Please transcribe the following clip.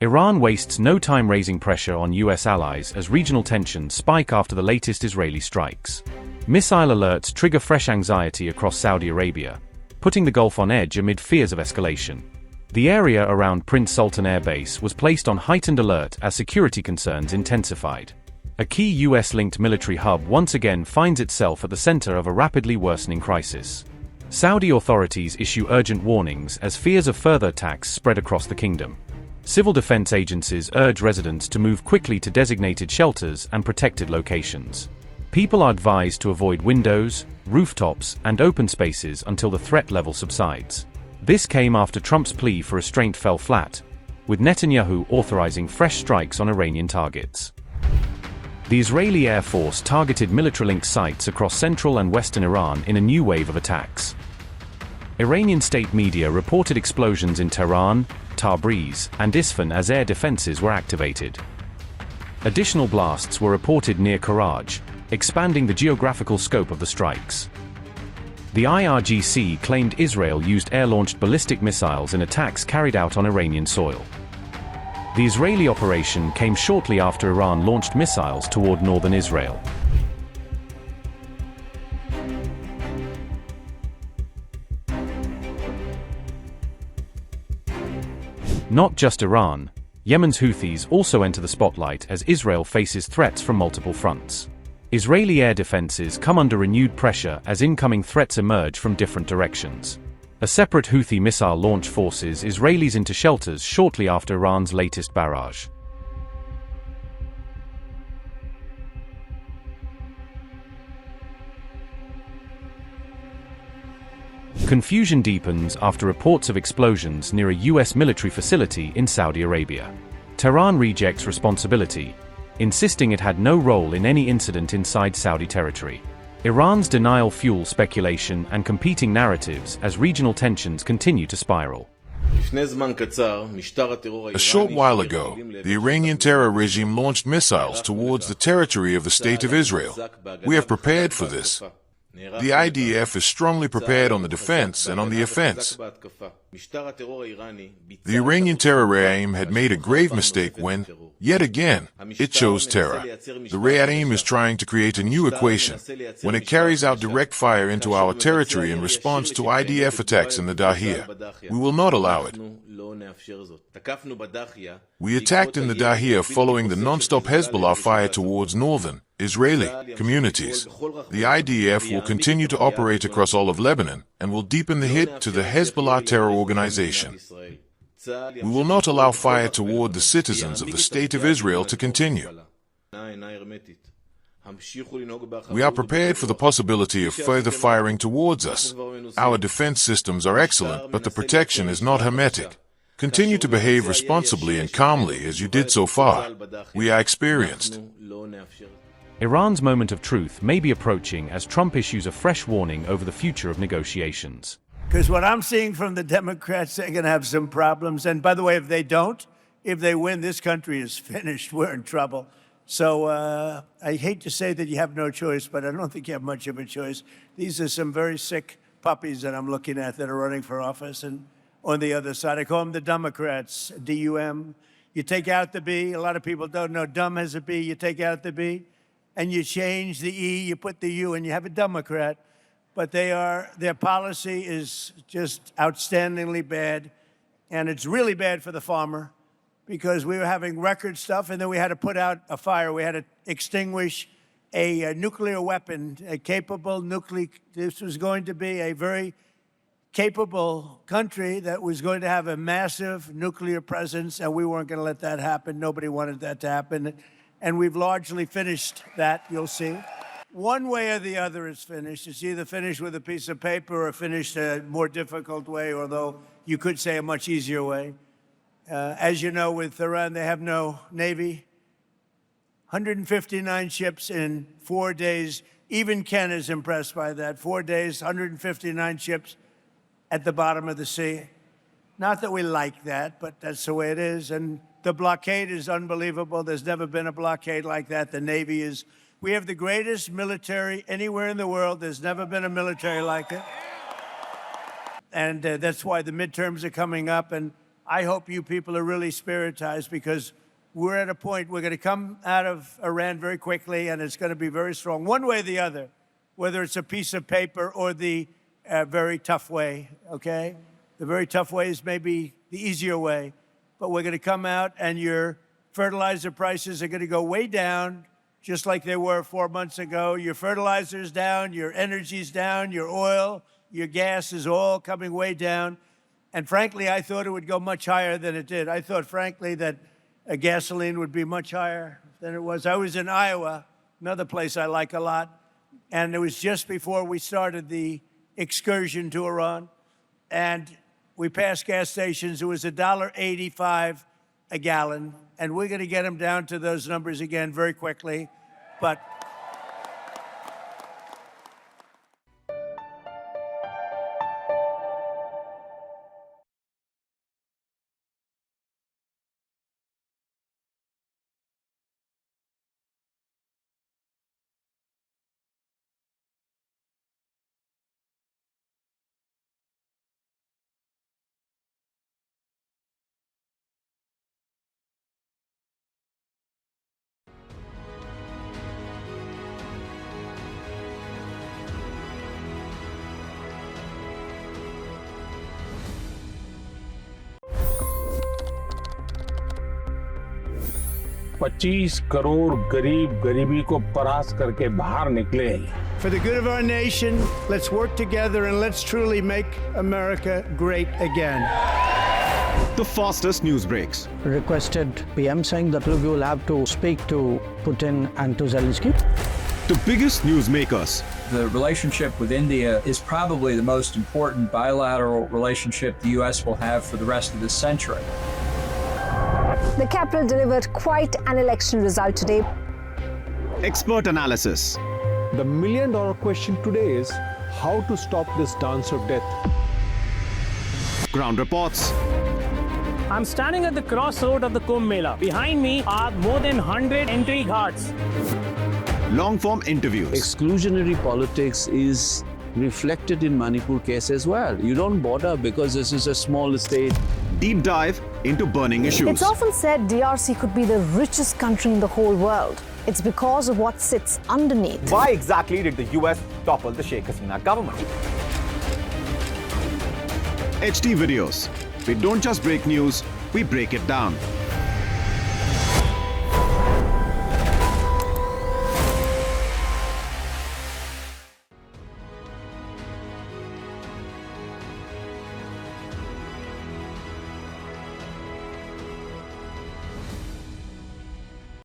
Iran wastes no time raising pressure on US allies as regional tensions spike after the latest Israeli strikes. Missile alerts trigger fresh anxiety across Saudi Arabia, putting the Gulf on edge amid fears of escalation. The area around Prince Sultan Air Base was placed on heightened alert as security concerns intensified. A key US-linked military hub once again finds itself at the center of a rapidly worsening crisis. Saudi authorities issue urgent warnings as fears of further attacks spread across the kingdom. Civil defense agencies urge residents to move quickly to designated shelters and protected locations. People are advised to avoid windows, rooftops, and open spaces until the threat level subsides. This came after Trump's plea for restraint fell flat, with Netanyahu authorizing fresh strikes on Iranian targets. The Israeli Air Force targeted military-linked sites across central and western Iran in a new wave of attacks. Iranian state media reported explosions in Tehran, Tabriz, and Isfahan as air defenses were activated. Additional blasts were reported near Karaj, expanding the geographical scope of the strikes. The IRGC claimed Israel used air-launched ballistic missiles in attacks carried out on Iranian soil. The Israeli operation came shortly after Iran launched missiles toward northern Israel. Not just Iran, Yemen's Houthis also enter the spotlight as Israel faces threats from multiple fronts. Israeli air defenses come under renewed pressure as incoming threats emerge from different directions. A separate Houthi missile launch forces Israelis into shelters shortly after Iran's latest barrage. Confusion deepens after reports of explosions near a US military facility in Saudi Arabia. Tehran rejects responsibility, insisting it had no role in any incident inside Saudi territory. Iran's denial fuels speculation and competing narratives as regional tensions continue to spiral. A short while ago, the Iranian terror regime launched missiles towards the territory of the State of Israel. We have prepared for this. The IDF is strongly prepared on the defense and on the offense. The Iranian terror regime had made a grave mistake when, yet again, it chose terror. The regime is trying to create a new equation when it carries out direct fire into our territory in response to IDF attacks in the Dahiyah. We will not allow it. We attacked in the Dahiyah following the non-stop Hezbollah fire towards northern Israeli communities. The IDF will continue to operate across all of Lebanon and will deepen the hit to the Hezbollah terror organization. We will not allow fire toward the citizens of the State of Israel to continue. We are prepared for the possibility of further firing towards us. Our defense systems are excellent, but the protection is not hermetic. Continue to behave responsibly and calmly as you did so far. We are experienced. Iran's moment of truth may be approaching as Trump issues a fresh warning over the future of negotiations. Because what I'm seeing from the Democrats, they're going to have some problems. And by the way, if they don't, if they win, this country is finished. We're in trouble. So I hate to say that you have no choice, but I don't think you have much of a choice. These are some very sick puppies that I'm looking at that are running for office. And on the other side, I call them the Democrats, D-U-M. You take out the B. A lot of people don't know dumb has a B. You take out the B, and you change the E, you put the U, and you have a Democrat. But their policy is just outstandingly bad, and it's really bad for the farmer because we were having record stuff, and then we had to put out a fire. We had to extinguish a nuclear weapon, a capable nuclear. This was going to be a very capable country that was going to have a massive nuclear presence, and we weren't going to let that happen. Nobody wanted that to happen, and we've largely finished that, you'll see. One way or the other is finished. It's either finished with a piece of paper or finished a more difficult way, although you could say a much easier way. As you know, with Iran, they have no Navy. 159 ships in 4 days. Even Ken is impressed by that. 4 days, 159 ships at the bottom of the sea. Not that we like that, but that's the way it is. And the blockade is unbelievable. There's never been a blockade like that. The Navy is... We have the greatest military anywhere in the world. There's never been a military like it. And that's why the midterms are coming up. And I hope you people are really spiritized, because we're at a point, we're going to come out of Iran very quickly, and it's going to be very strong, one way or the other, whether it's a piece of paper or the very tough way, okay? The very tough way is maybe the easier way, but we're going to come out, and your fertilizer prices are going to go way down, just like they were 4 months ago. Your fertilizer's down, your energy's down, your oil, your gas is all coming way down. And frankly, I thought it would go much higher than it did. I thought, frankly, that gasoline would be much higher than it was. I was in Iowa, another place I like a lot, and it was just before we started the excursion to Iran, and we passed gas stations. It was $1.85 a gallon, and we're going to get them down to those numbers again very quickly. But $25 crore गरीब गरीबी को परास्त करके बाहर निकले। for the good of our nation, let's work together and let's truly make America great again. The fastest news breaks. Requested PM saying that we will have to speak to Putin and to Zelensky. The biggest news makers. The relationship with India is probably the most important bilateral relationship the U.S. will have for the rest of this century. The capital delivered quite an election result today. Expert analysis. The million-dollar question today is how to stop this dance of death. Ground reports. I'm standing at the crossroad of the Kumbh Mela. Behind me are more than 100 entry ghats. Long-form interviews. Exclusionary politics is reflected in Manipur case as well. You don't bother because this is a small state. Deep dive into burning issues. It's often said DRC could be the richest country in the whole world. It's because of what sits underneath. Why exactly did the US topple the Sheikh Hasina government? HT videos. We don't just break news, we break it down.